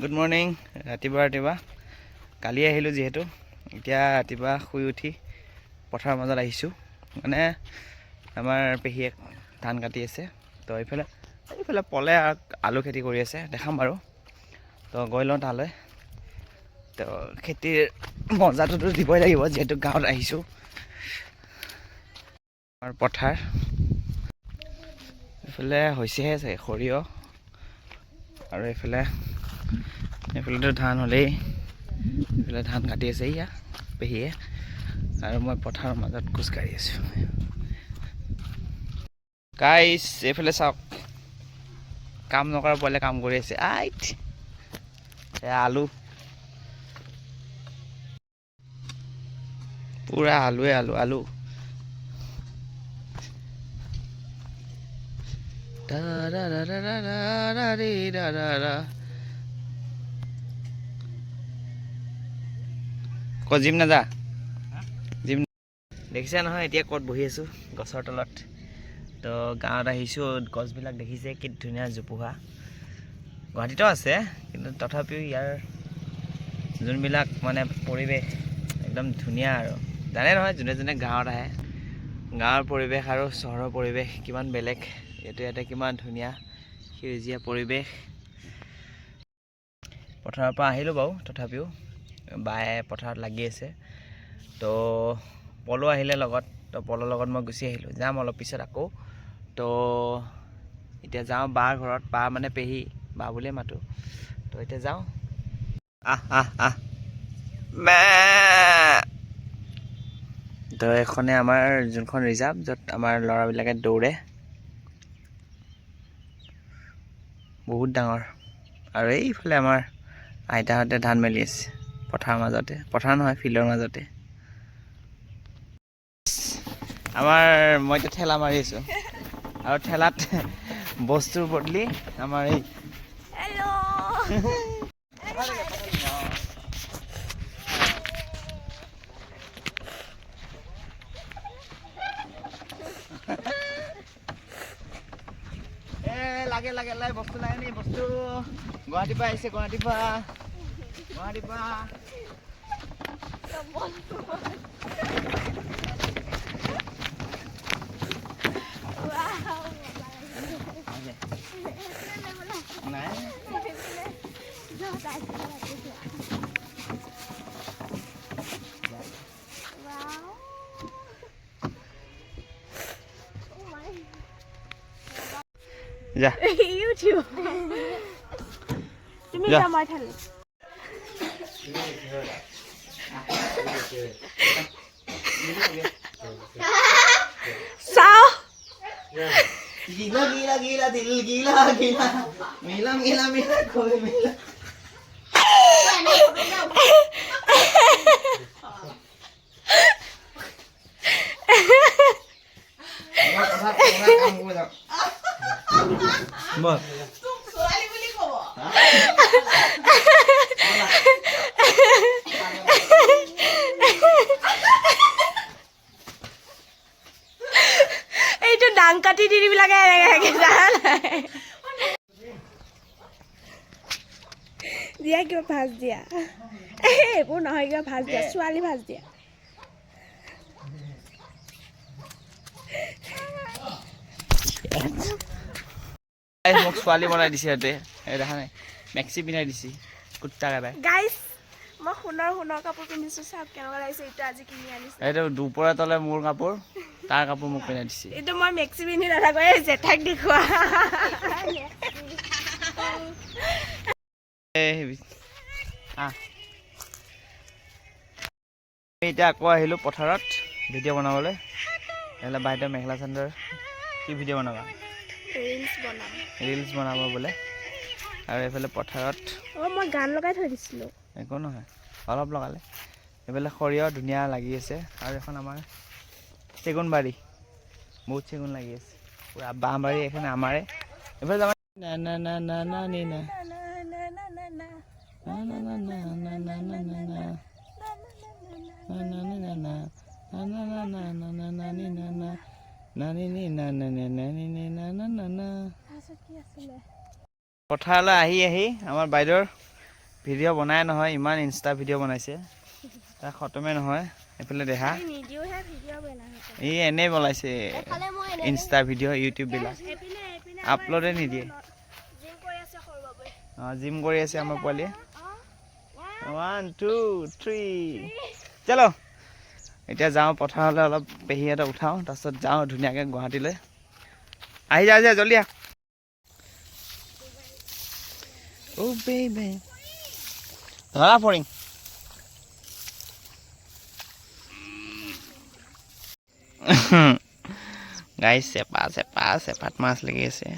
Good morning. ৰাতিপুৱা কালি আহিলোঁ যিহেতু এতিয়া ৰাতিপুৱা শুই উঠি পথাৰৰ মাজত আহিছোঁ। মানে আমাৰ পেহীয়ে ধান কাটি আছে, তো এইফালে পলে আলু খেতি কৰি আছে, দেখাম বাৰু। তো গৈ লওঁ তালৈ। তো খেতিৰ মজাটোতো দিবই লাগিব যিহেতু গাঁৱত আহিছোঁ। আমাৰ পথাৰ এইফালে হৈছেহে চাগে সৰিয়হ, আৰু এইফালেতো ধান হ'লেই। এইফালে ধান কাটি আছে ইয়া পেহীয়ে, আৰু মই পথাৰৰ মাজত খোজকাঢ়ি আছোঁ। গাইছ এইফালে চাওক, কাম নকৰা পোৱালে কাম কৰি আছে। আলু পুৰা আলু ক'ত জিম নাযা? জিম দেখিছা নহয় এতিয়া ক'ত বহি আছোঁ, গছৰ তলত। তো গাঁৱত আহিছোঁ, গছবিলাক দেখিছে কি ধুনীয়া জোপোহা। গুৱাহাটীতো আছে, কিন্তু তথাপিও ইয়াৰ যোনবিলাক মানে পৰিৱেশ একদম ধুনীয়া। আৰু জানে নহয় যোনে গাঁৱত আহে, গাঁৱৰ পৰিৱেশ আৰু চহৰৰ পৰিৱেশ কিমান বেলেগ। ইয়াতে কিমান ধুনীয়া সেউজীয়া পৰিৱেশ। পথাৰৰ পৰা আহিলোঁ বাৰু, তথাপিও বায়ে পথাৰত লাগি আছে। তো পলো আহিলে লগত, তো পলৰ লগত মই গুচি আহিলোঁ। যাম অলপ পিছত আকৌ। তো এতিয়া যাওঁ বাৰ ঘৰত, বা মানে পেহী, বা বুলিয়ে মাতোঁ। তো এতিয়া যাওঁ। তো এখনে আমাৰ যোনখন ৰিজাৰ্ভ, য'ত আমাৰ ল'ৰাবিলাকে দৌৰে, বহুত ডাঙৰ। আৰু এইফালে আমাৰ আইতাহঁতে ধান মেলি আছে পথাৰৰ মাজতে, পথাৰ নহয় ফিল্ডৰ মাজতে। মই এতিয়া ঠেলা মাৰি আছোঁ, আৰু ঠেলাত বস্তুৰ বদলি আমাৰ এই লাগে বস্তু লাগে নি? বস্তু গুৱাহাটীৰ পৰা আহিছে, গুৱাহাটীৰ পৰা নাই। যা তুমি যা মই ঠালি চাও গিলা দিল গিলা মিলা কোই মিলা। এইটো ডাং কাটি দি বিলাকে দিয়া, কিবা ভাজ দিয়া। এইবোৰ নহয়, কিবা ভাজ দিয়া, ছোৱালী ভাজ দিয়া। মোক ছোৱালী বনাই দিছে ইয়াতে, দেখা নাই মেক্সি পিন্ধাই দিছে কুত্তা কাটাই। গাইছ মই সোণৰ কাপোৰ পিন্ধিছো, চাওক কেনেকুৱা লাগিছে। এইটো আজি কিনি আনিছো, এইটো দুপৰীয়া তলে মোৰ কাপোৰ, তাৰ কাপোৰ মোক পিন্ধাই দিছে। এইটো মই মেক্সি পিন্ধি নাথাকো, এই জেঠাক দেখুৱা। এতিয়া আকৌ আহিলোঁ পথাৰত ভিডিঅ' বনাবলৈ। এইফালে বাইদেউ মেখেলা চাদৰ, কি ভিডিঅ' বনাবা? ৰিলছ বনাব বোলে। আৰু এইফালে পথাৰত মই গান লগাই থৈ দিছিলোঁ, একো নহয় অলপ লগালে। এইফালে সৰিয়হ ধুনীয়া লাগি আছে, আৰু এখন আমাৰ চেগুন বাৰী, বহুত চেগুন লাগি আছে, পুৰা বাঁহ বাৰী এখন আমাৰে। এইফালে যাবা পথাৰলৈ আহি আমাৰ বাইদেউৰ ভিডিঅ' বনাই নহয় ইমান ইনষ্টা ভিডিঅ' বনাইছে তাৰ খতমে নহয় এইফালে দেখা ই এনেই বনাইছে ইনষ্টা ভিডিঅ' ইউটিউববিলাক আপলোডে নিদিয়ে জিম কৰি আছে আমাৰ পোৱালীয়ে 1 2 3 চলো এতিয়া যাওঁ পথাৰলৈ অলপ পেহী এটা উঠাওঁ তাৰপিছত যাওঁ ধুনীয়াকৈ গুৱাহাটীলৈ আহি যা জলদি আহ Oh baby ধৰা ফৰিং গাইছ চেপাত মাছ লাগি আছে